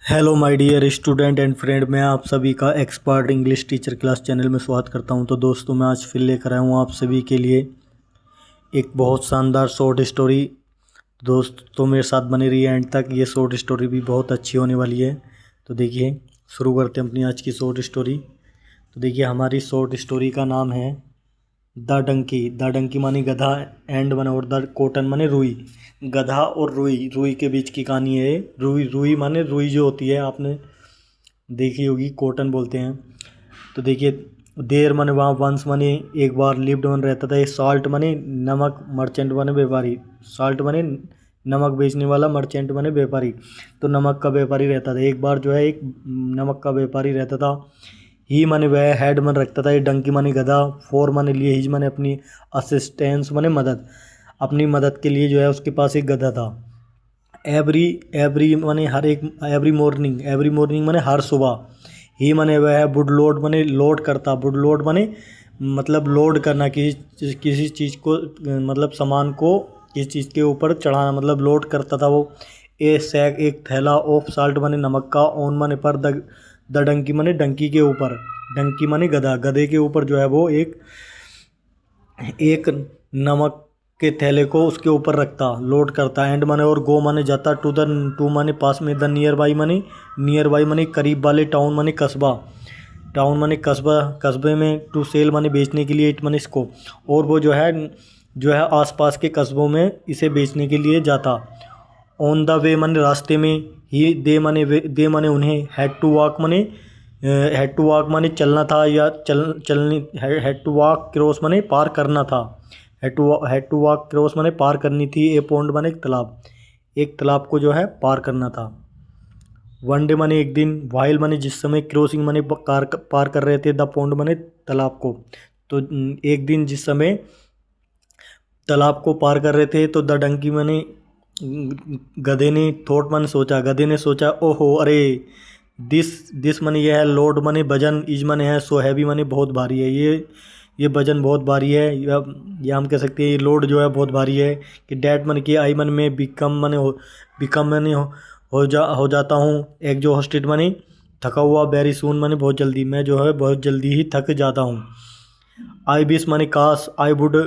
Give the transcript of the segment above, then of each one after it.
Hello my dear student and friend, मैं आप सभी का expert English teacher class channel में स्वागत करता हूं। तो दोस्तों, मैं आज फिर लेकर आया हूं आप सभी के लिए एक बहुत शानदार शॉर्ट स्टोरी। दोस्तों, मेरे साथ बने रहिए एंड तक। ये शॉर्ट स्टोरी भी बहुत अच्छी होने वाली है। तो देखिए, शुरू करते हैं अपनी आज की शॉर्ट स्टोरी। तो देखिए, हमारी शॉर्ट स्टोरी का नाम है द डंकी। द डंकी माने गधा, एंड माने और द कॉटन माने रुई। गधा और रुई, रुई के बीच की कहानी है। रुई रुई माने रुई जो होती है, आपने देखी होगी, कॉटन बोलते हैं। तो देखिए, देर माने वहाँ, वंश माने एक बार, लिव्ड मन रहता था। ये साल्ट माने नमक, मर्चेंट माने व्यापारी। साल्ट माने नमक बेचने वाला, मर्चेंट माने व्यापारी। तो नमक का व्यापारी रहता था। एक बार जो है एक नमक का व्यापारी रहता था। ही माने वह, हेड मन रखता था। ये डंकी माने गधा, फोर माने लिए, हिज माने अपनी, असिस्टेंस माने मदद, अपनी मदद के लिए जो है उसके पास एक गधा था। एवरी एवरी माने हर एक, एवरी मॉर्निंग, एवरी मॉर्निंग माने हर सुबह। ही माने वह है, वुड लोड माने लोड करता, वुड लोड माने मतलब लोड करना, किसी चीज़ को, मतलब सामान को किसी चीज़ के ऊपर चढ़ाना, मतलब लोड करता था वो। ए सैक, एक थैला, ऑफ साल्ट माने नमक का, ऑन माने पर, द डंकी माने डंकी के ऊपर, डंकी माने गधा, गधे के ऊपर जो है वो एक एक नमक के थैले को उसके ऊपर रखता, लोड करता। एंड माने और गो माने जाता, टू द, टू माने पास में, द नियर बाई माने, नियर बाई माने करीब वाले, टाउन माने कस्बा, टाउन माने कस्बा, कस्बे में, टू सेल माने बेचने के लिए, इट माने इसको, और वो जो है आसपास के कस्बों में इसे बेचने के लिए जाता। ऑन द वे माने रास्ते में, ही दे माने वे, दे माने उन्हें, हैड टू वॉक माने, हैड टू वॉक माने चलना था, या चलनी, हैड टू वॉक क्रॉस माने पार करना था। हैड टू वॉक क्रॉस माने पार करनी थी। ए पॉन्ड माने एक तालाब, एक तालाब को जो है पार करना था। वन डे माने एक दिन, वाइल माने जिस समय, क्रॉसिंग माने पार कर रहे थे, द पॉन्ड माने तालाब को। तो एक दिन जिस समय तालाब को पार कर रहे थे, तो द डंकी माने गधे ने, थॉट माने सोचा, गधे ने सोचा, ओहो अरे, दिस दिस माने यह है, लोड माने वजन, इज माने है, सो हैवी माने बहुत भारी है, ये वजन बहुत भारी है, या हम कह सकते हैं ये लोड जो है बहुत भारी है। कि डैट मन की, आई मन में, बिकम माने बिकम माने हो जाता हूँ, एग्जॉस्टेड माने थका हुआ, वेरी सून माने बहुत जल्दी, मैं जो है बहुत जल्दी ही थक जाता हूँ। आई विश माने काश, आई वुड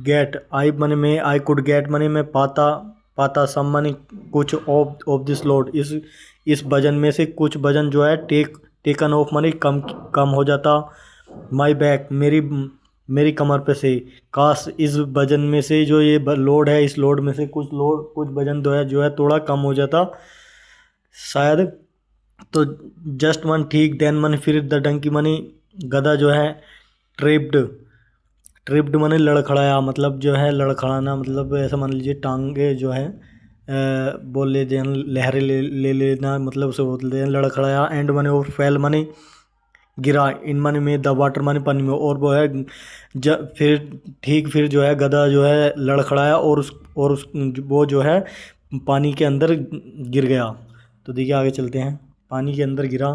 गेट, आई माने मैं, आई कुड गेट माने मैं पाता, पाता, सम माने कुछ, ऑफ दिस लोड, इस वजन में से कुछ वजन जो है, टेकन ऑफ माने कम कम हो जाता। माई बैक, मेरी कमर पे से, काश इस वजन में से, जो ये लोड है, इस लोड में से कुछ वजन जो है थोड़ा कम हो जाता शायद। तो जस्ट मन, ठीक, देन मन फिर, द डंकी मनी, गधा जो है, ट्रिप्ड, ट्रिप्ड माने लड़खड़ाया, मतलब जो है लड़खड़ाना, मतलब ऐसा मान लीजिए टांगे जो है बोल लेते हैं, लहरें ले लेना, मतलब उसे बोलते हैं लड़खड़ाया। एंड माने और फेल माने गिरा, इन माने में, द वाटर माने पानी में, और वो है फिर ठीक, फिर जो है गधा जो है लड़खड़ाया, और उस वो जो है पानी के अंदर गिर गया। तो देखिए, आगे चलते हैं। पानी के अंदर गिरा,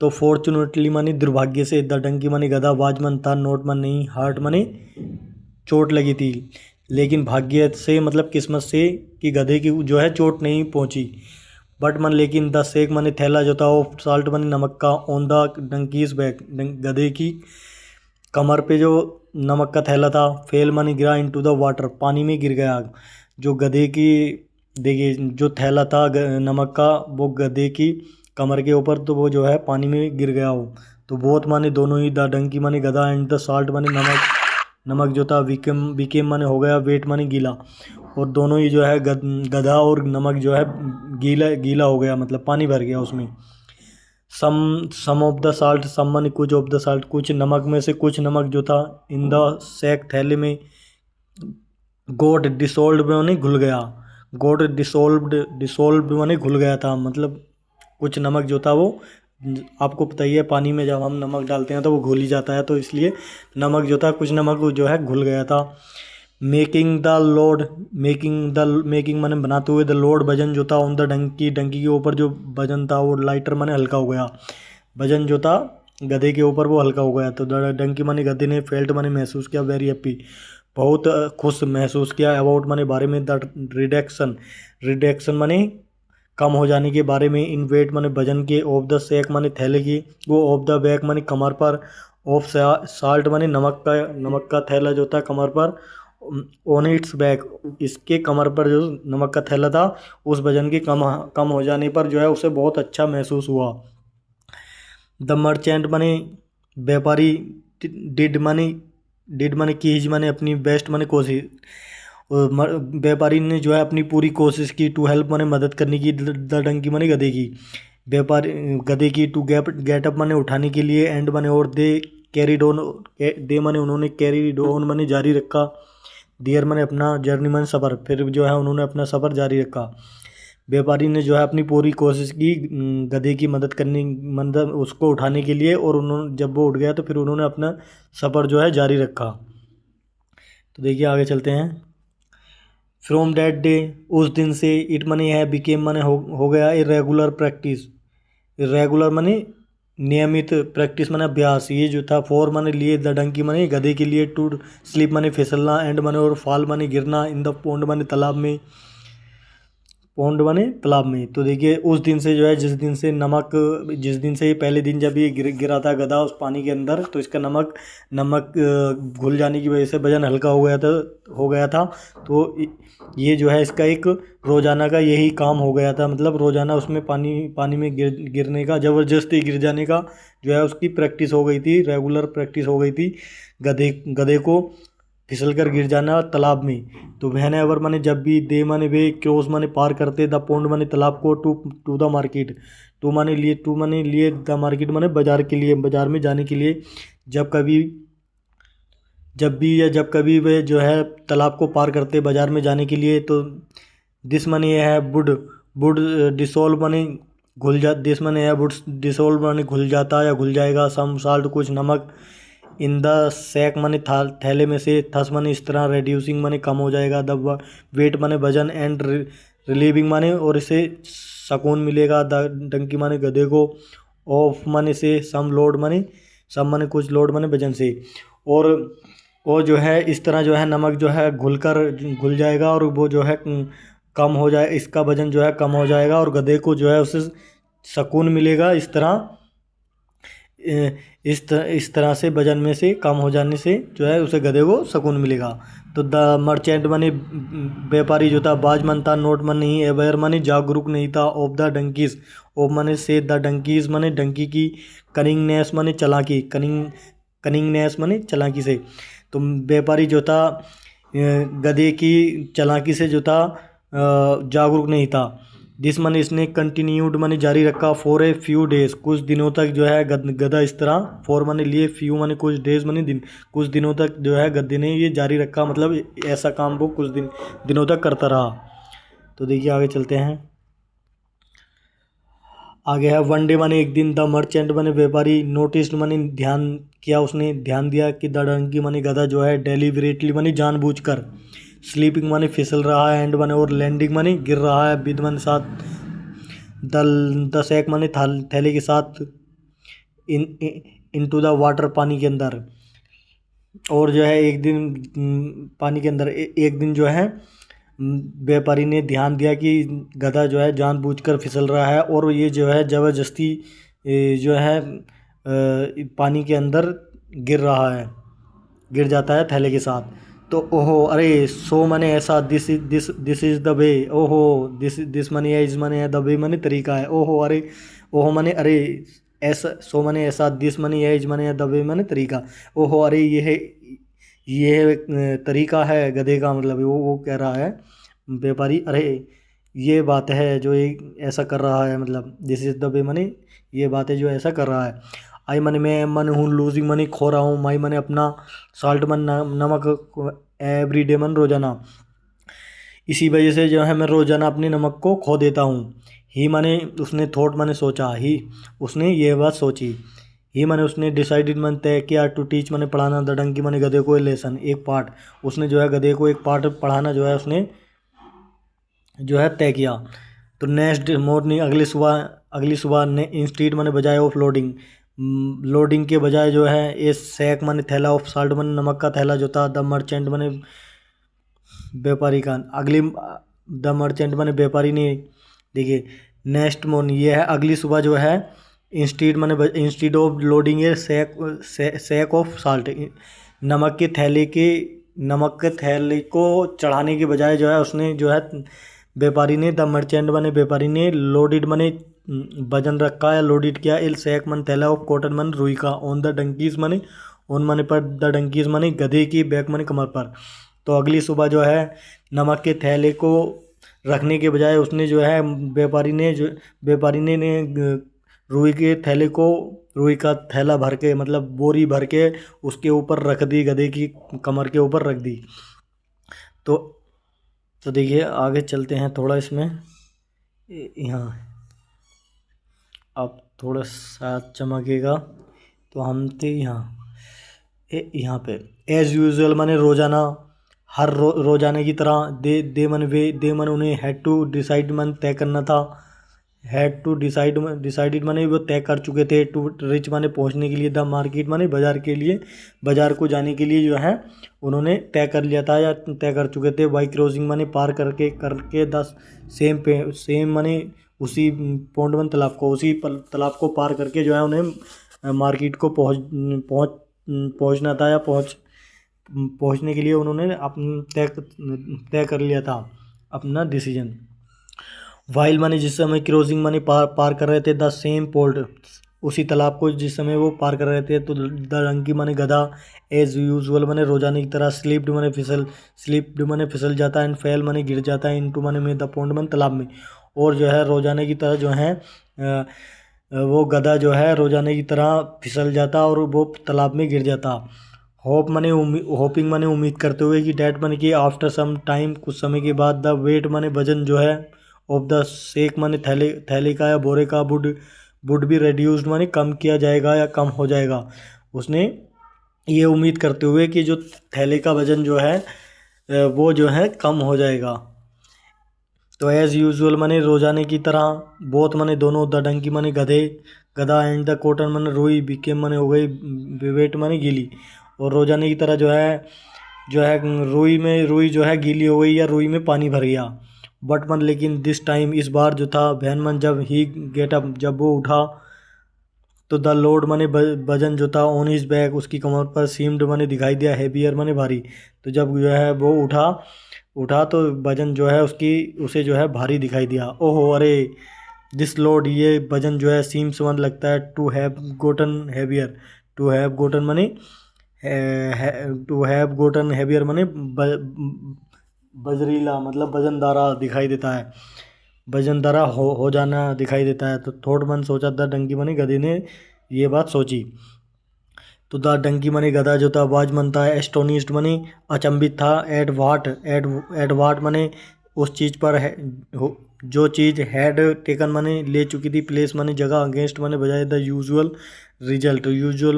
तो फॉर्चुनेटली माने दुर्भाग्य से, द डंकी माने गधा, वाज मन था, नोट मन नहीं, हार्ट माने चोट लगी थी, लेकिन भाग्य से मतलब किस्मत से, कि गधे की जो है चोट नहीं पहुंची। बट मन, लेकिन, द सेक माने थैला जो था, वो साल्ट माने नमक का, ऑन द डंकीज बैक, गधे की कमर पे जो नमक का थैला था, फेल माने गिरा, इनटू द वाटर, पानी में गिर गया। जो गधे की, देखिए, जो थैला था नमक का, वो गधे की कमर के ऊपर, तो वो जो है पानी में गिर गया हो। तो बोथ माने दोनों ही, द डंकी माने गधा, एंड द साल्ट माने नमक, नमक जो था, बिकेम माने हो गया, वेट माने गीला, और दोनों ही जो है गधा और नमक जो है गीला गीला हो गया, मतलब पानी भर गया उसमें। सम ऑफ द साल्ट, सम माने कुछ, ऑफ द साल्ट कुछ, नमक में से कुछ नमक जो था, इन द सैक थैले में, गोट डिसोल्व माने घुल गया, गोट डिसोल्व माने घुल गया था, मतलब कुछ नमक जो था वो, आपको पता ही है पानी में जब हम नमक डालते हैं तो वो घुल ही जाता है, तो इसलिए नमक जो था, कुछ नमक जो है घुल गया था। मेकिंग द लोड, मेकिंग माने बनाते हुए, द लोड वजन जो था, ऑन द डंकी, डंकी के ऊपर जो वजन था वो लाइटर माने हल्का हो गया, वजन जो था गधे के ऊपर वो हल्का हो गया। तो डंकी माने गधे ने, फेल्ट माने महसूस किया, वेरी हैप्पी बहुत खुश महसूस किया, अबाउट माने बारे में, द रिडक्शन, रिडक्शन माने कम हो जाने के बारे में। इन वेट माने वजन के, ऑफ द सैक माने थैले की, वो ऑफ द बैक माने कमर पर, ऑफ साल्ट माने नमक का थैला जो था कमर पर, ऑन इट्स बैक इसके कमर पर जो नमक का थैला था उस वजन के कम हो जाने पर जो है उसे बहुत अच्छा महसूस हुआ। द मर्चेंट माने व्यापारी, डिड माने कीज माने अपनी बेस्ट माने कोशिश, और व्यापारी ने जो है अपनी पूरी कोशिश की, टू हेल्प माने मदद करने की, द डंकी माने गधे की, व्यापारी गधे की, टू गेट अप माने उठाने के लिए, एंड माने और, दे कैरीड ऑन, दे माने उन्होंने, कैरीड ऑन माने जारी रखा, दियर माने अपना, जर्नी माने सफ़र, फिर जो है उन्होंने अपना सफ़र जारी रखा। व्यापारी ने जो है अपनी पूरी कोशिश की गधे की मदद उसको उठाने के लिए, और उन्होंने जब वो उठ गया तो फिर उन्होंने अपना सफ़र जो है जारी रखा। तो देखिए आगे चलते हैं। फ्रॉम दैट डे, उस दिन से, इट मनी है, बिकेम मने हो गया a regular practice, regular money नियमित, प्रैक्टिस मने अभ्यास, ये जो था, फॉर मने लिए, द डंकी मने गधे के लिए, टू स्लिप मने फिसलना, एंड मने और, फॉल मने गिरना, इन द पोंड मने तालाब में, पौंड बने तालाब में। तो देखिए उस दिन से जो है, जिस दिन से ये पहले दिन जब ये गिरा था गधा उस पानी के अंदर, तो इसका नमक घुल जाने की वजह से वजन हल्का हो गया था। तो ये जो है इसका एक रोज़ाना का यही काम हो गया था, मतलब रोज़ाना उसमें पानी में गिरने का, ज़बरदस्ती गिर जाने का जो है उसकी प्रैक्टिस हो गई थी, रेगुलर प्रैक्टिस हो गई थी गधे को फिसल कर गिर जाना तालाब में। तो वहन एवर माने जब भी, दे माने वे, क्रॉस माने पार करते, द पौंड माने तालाब को, टू द मार्केट, टू माने लिए, द मार्केट माने बाजार के लिए, बाजार में जाने के लिए, जब कभी वे जो है तालाब को पार करते बाजार में जाने के लिए। तो दिस माने यह है, वुड डिसॉल्व माने घुल जा, दिस माने है वुड डिसॉल्व माने घुल जाता या घुल जाएगा, सम साल्ट कुछ नमक, इन द सैक माने थैले में से, थस माने इस तरह, रेड्यूसिंग माने कम हो जाएगा, द वेट माने वजन, एंड रिलीविंग माने और इसे सुकून मिलेगा, द डंकी माने गधे को, ऑफ माने से, सम माने कुछ, लोड माने वजन से, और जो है इस तरह जो है नमक जो है घुल जाएगा, और वो जो है कम हो जाए, इसका वजन जो है कम हो जाएगा, और गधे को जो है उसे सुकून मिलेगा। इस तरह से वजन में से कम हो जाने से जो है उसे गधे को सुकून मिलेगा। तो द मर्चेंट माने व्यापारी जो था, बाज मन था, नोट मन नहीं, अवेयर माने जागरूक नहीं था, ऑफ द डंकीज, ऑफ माने से, द डंकीज माने डंकी की, कनिंगनेस माने चालाकी, कनिंगनेस माने चालाकी से। तो व्यापारी जो था गधे की चालाकी से जो था जागरूक नहीं था। दिस माने इसने, कंटिन्यूड माने जारी रखा, फॉर ए फ्यू डेज कुछ दिनों तक जो है गधा इस तरह, फॉर माने लिए, फ्यू माने कुछ, डेज माने दिन, कुछ दिनों तक जो है गधे ने ये जारी रखा, मतलब ऐसा काम वो कुछ दिनों तक करता रहा। तो देखिए आगे चलते हैं। आगे है वन डे माने एक दिन, द मर्चेंट माने व्यापारी, नोटिस्ड माने ध्यान दिया कि द डंकी माने गधा जो है, डेलिबरेटली माने जानबूझकर, स्लीपिंग माने फिसल रहा है, एंड माने और, लैंडिंग माने गिर रहा है, विद माने साथ, द सैक माने थैले के साथ, इनटू द वाटर पानी के अंदर। और जो है एक दिन पानी के अंदर एक दिन जो है व्यापारी ने ध्यान दिया कि गधा जो है जानबूझकर फिसल रहा है, और ये जो है ज़बरदस्ती जो है पानी के अंदर गिर जाता है थैले के साथ। तो ओहो अरे, सो माने ऐसा, दिस इज द वे, ओहो दिस माने इज माने द वे माने तरीका है, ओहो अरे, ओहो माने अरे, ऐसा, सो माने ऐसा, दिस माने इज माने द वे माने तरीका, ओहो अरे ये तरीका है गधे का, मतलब वो कह रहा है व्यापारी, अरे ये बात है जो ये ऐसा कर रहा है, मतलब दिस इज द वे माने ये बात है जो ऐसा कर रहा है। आई माने मैं हूँ, लूजिंग माने खो रहा हूँ, माई माने अपना, साल्ट मन नमक, एवरी डे मन रोजाना, इसी वजह से जो है मैं रोजाना अपने नमक को खो देता हूँ। ही माने उसने, थॉट माने सोचा, ही उसने ये बात सोची, ही माने उसने, डिसाइडेड मन तय किया, टू टीच माने पढ़ाना, द डंकी माने गधे को लेसन, एक पार्ट, उसने जो है गधे को एक पार्ट पढ़ाना जो है उसने जो है तय किया। तो नेक्स्ट मॉर्निंग, अगली सुबह ने, इंस्टीड माने बजाय ऑफ लोडिंग के बजाय जो है, ए सैक माने थैला, ऑफ साल्ट माने नमक का थैला जो था, द मर्चेंट माने व्यापारी का, द मर्चेंट माने व्यापारी ने, देखिए नेक्स्ट मॉर्निंग ये है अगली सुबह जो है, instead of loading a sack of salt, नमक के थैली को चढ़ाने के बजाय जो है उसने जो है व्यापारी ने, द मर्चेंट माने व्यापारी ने लोडेड माने वजन रखा या लोडेड किया, इल सैक मन थैला ऑफ कॉटन मन रुई का, ऑन द डंकीज माने ऑन माने पर, द डंकीज माने गधे की, बैक माने कमर पर। तो अगली सुबह जो है नमक के थैले को रखने के बजाय उसने जो है व्यापारी ने रुई का थैला भर के, मतलब बोरी भर के उसके ऊपर रख दी, गधे की कमर के ऊपर रख दी। तो देखिए आगे चलते हैं थोड़ा इसमें, यहाँ अब थोड़ा सा चमकेगा तो हम थे यहाँ पे एज यूजुअल माने रोजाना, हर रोजाने की तरह दे मन उन्हें हैड टू डिसाइड मन तय करना था, हैड टू डिसाइडेड माने वो तय कर चुके थे, टू रिच माने पहुंचने के लिए, द मार्केट माने बाजार के लिए, बाजार को जाने के लिए जो है उन्होंने तय कर लिया था या तय कर चुके थे। बाई क्रॉसिंग माने पार करके द सेम माने उसी पौंडवन तालाब को, उसी तालाब को पार करके जो है उन्हें मार्केट को पहुंचना था या पहुंचने के लिए उन्होंने अपना तय कर लिया था अपना डिसीजन। वाइल माने जिस समय क्रॉसिंग माने पार कर रहे थे, द सेम पोल्ड उसी तालाब को जिस समय वो पार कर रहे थे, तो द डंकी माने गधा एज यूजुअल माने रोजाने की तरह, स्लिप्ड माने फिसल जाता है, एंड फेल माने गिर जाता है, इनटू माने में द पोंड माने तालाब में, और जो है रोजाने की तरह जो है वो गधा जो है रोजाने की तरह फिसल जाता और वो तालाब में गिर जाता। होपिंग माने उम्मीद करते हुए कि, डैट माने कि आफ्टर सम टाइम कुछ समय के बाद, द वेट माने वजन जो है ऑफ द सेक माने थैले का या बोरे का, वुड बी रेड्यूस्ड माने कम किया जाएगा या कम हो जाएगा। उसने ये उम्मीद करते हुए कि जो थैले का वजन जो है वो जो है कम हो जाएगा। तो एज यूजुअल माने रोजाने की तरह, बोथ माने दोनों, द डंकी माने गधा एंड द कॉटन माने रुई, बिकेम माने हो गई, वेट माने गीली, और रोजाने की तरह जो है रुई जो है गीली हो गई या रुई में पानी भर गया। बट मन लेकिन दिस टाइम इस बार जो था, वैन मन जब ही गेट अप जब वो उठा, तो द लोड माने वजन जो था ऑन हिज बैक उसकी कमर पर, सीम्ड माने दिखाई दिया, हैवियर माने भारी। तो जब जो है वो उठा तो वजन जो है उसे जो है भारी दिखाई दिया। ओहो अरे, दिस लोड ये वजन जो है, सीम्स मन लगता है, to have gotten heavier, to have gotten heavier माने बजरीला मतलब वजनदारा दिखाई देता है, वजनदारा हो जाना दिखाई देता है। तो थोट मन सोचा, द डंकी माने गधे ने ये बात सोची। तो द डंकी माने गधा जो था, वाज मनता है, एस्टोनिस्ड माने अचंभित था, एट वाट माने उस चीज़ पर है, जो चीज़ हैड टेकन माने ले चुकी थी, प्लेस माने जगह, अगेंस्ट माने बजाय, द यूजुअल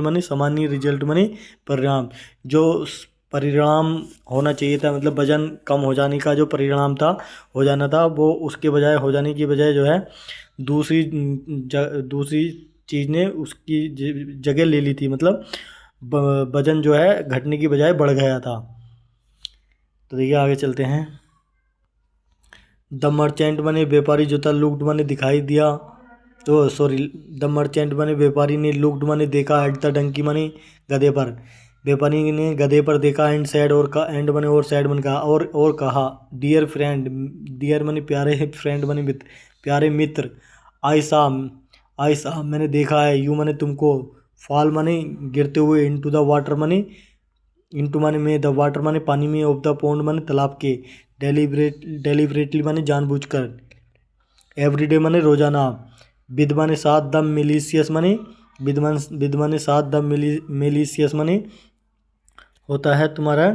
माने सामान्य, रिजल्ट माने परिणाम, जो परिणाम होना चाहिए था, मतलब वजन कम हो जाने का जो परिणाम था, हो जाना था, वो उसके बजाय हो जाने की बजाय जो है दूसरी चीज़ ने उसकी जगह ले ली थी, मतलब वजन जो है घटने की बजाय बढ़ गया था। तो देखिए आगे चलते हैं। द मर्चेंट माने व्यापारी जो था, लुक्ड माने दिखाई दिया, तो सॉरी, द मर्चेंट माने व्यापारी ने, लुक्ड माने देखा, एट द डंकी माने गधे पर, व्यापारी ने गधे पर देखा, एंड सैड एंड माने और सैड मन कहा, और कहा, डियर फ्रेंड, डियर माने प्यारे, फ्रेंड माने मित्र, प्यारे मित्र, आई सा मैंने देखा है, यू माने तुमको, फॉल माने गिरते हुए, इनटू द वाटर माने में, द वाटर माने पानी में, ऑफ द पॉन्ड माने तालाब के, डेलिबरेटली माने जानबूझकर, एवरीडे माने रोजाना, विद माने साथ, द मिलीशियस माने विद माने साथ, द मिलीशियस माने होता है तुम्हारा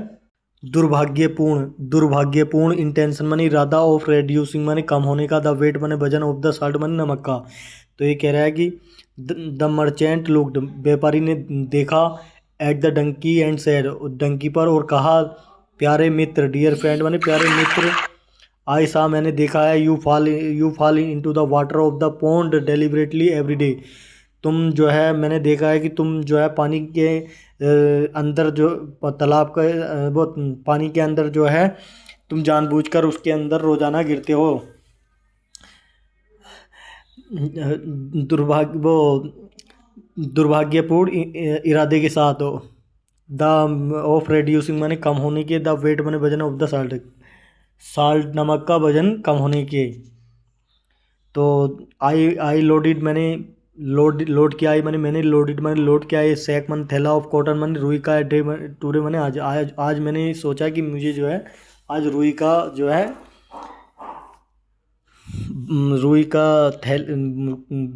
दुर्भाग्यपूर्ण इंटेंशन माने इरादा, ऑफ रेड्यूसिंग माने कम होने का, द वेट माने वजन, ऑफ द साल्ट माने नमक का। तो ये कह रहा है कि द मर्चेंट लुक्ड, व्यापारी ने देखा, at the donkey and said, donkey पर और कहा, प्यारे मित्र, डियर फ्रेंड माने प्यारे मित्र, आई सा मैंने देखा है, you fall into the water of the pond deliberately every day, तुम जो है मैंने देखा है कि तुम जो है पानी के अंदर जो तालाब का वो पानी के अंदर जो है तुम जानबूझकर उसके अंदर रोजाना गिरते हो। दुर्भाग्यपूर्ण इरादे के साथ हो। द ऑफ रेड्यूसिंग माने कम होने के, द वेट माने वजन ऑफ द साल्ट, साल्ट नमक का वजन कम होने के। तो आई लोडेड मैंने लोड किया, आई मैंने लोडेड मैंने लोड किया है सैक मन थैला ऑफ कॉटन मन रुई का डे टूडे मैंने आज मैंने सोचा कि मुझे जो है आज रुई का जो है रुई का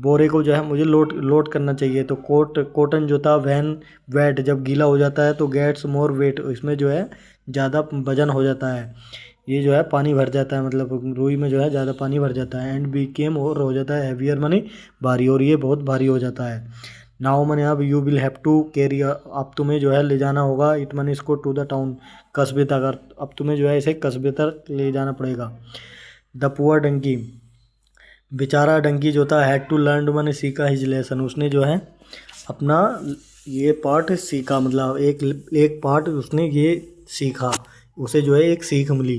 बोरे को जो है मुझे लोड करना चाहिए। तो कॉटन जो था वैन वेट जब गीला हो जाता है तो गेट्स मोर वेट, इसमें जो है ज़्यादा वजन हो जाता है, ये जो है पानी भर जाता है, मतलब रुई में जो है ज़्यादा पानी भर जाता है। एंड बीकेम और हो जाता है हैवियर माने भारी, और ये बहुत भारी हो जाता है। नाउ माने अब you will have to carry, अब तुम्हें जो है ले जाना होगा, इट माने इसको टू द टाउन कस्बे तक, अब तुम्हें जो है इसे कस्बे तक ले जाना पड़ेगा। द पुअर डंकी, बेचारा डंकी जो था हैड टू लर्न माने सीखा हिज लेसन, उसने जो है अपना ये पार्ट सीखा, मतलब एक पार्ट उसने ये सीखा, उसे जो है एक सीख मिली।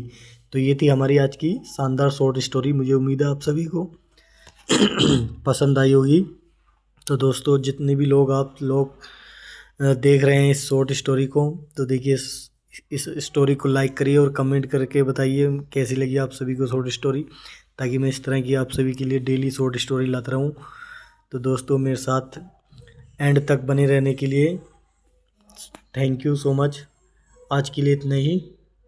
तो ये थी हमारी आज की शानदार शॉर्ट स्टोरी, मुझे उम्मीद है आप सभी को पसंद आई होगी। तो दोस्तों जितने भी लोग आप लोग देख रहे हैं इस शॉर्ट स्टोरी को, तो देखिए इस स्टोरी को लाइक करिए और कमेंट करके बताइए कैसी लगी आप सभी को शॉर्ट स्टोरी, ताकि मैं इस तरह की आप सभी के लिए डेली शॉर्ट स्टोरी लाता रहूं। तो दोस्तों मेरे साथ एंड तक बने रहने के लिए थैंक यू सो मच। आज के लिए इतना ही।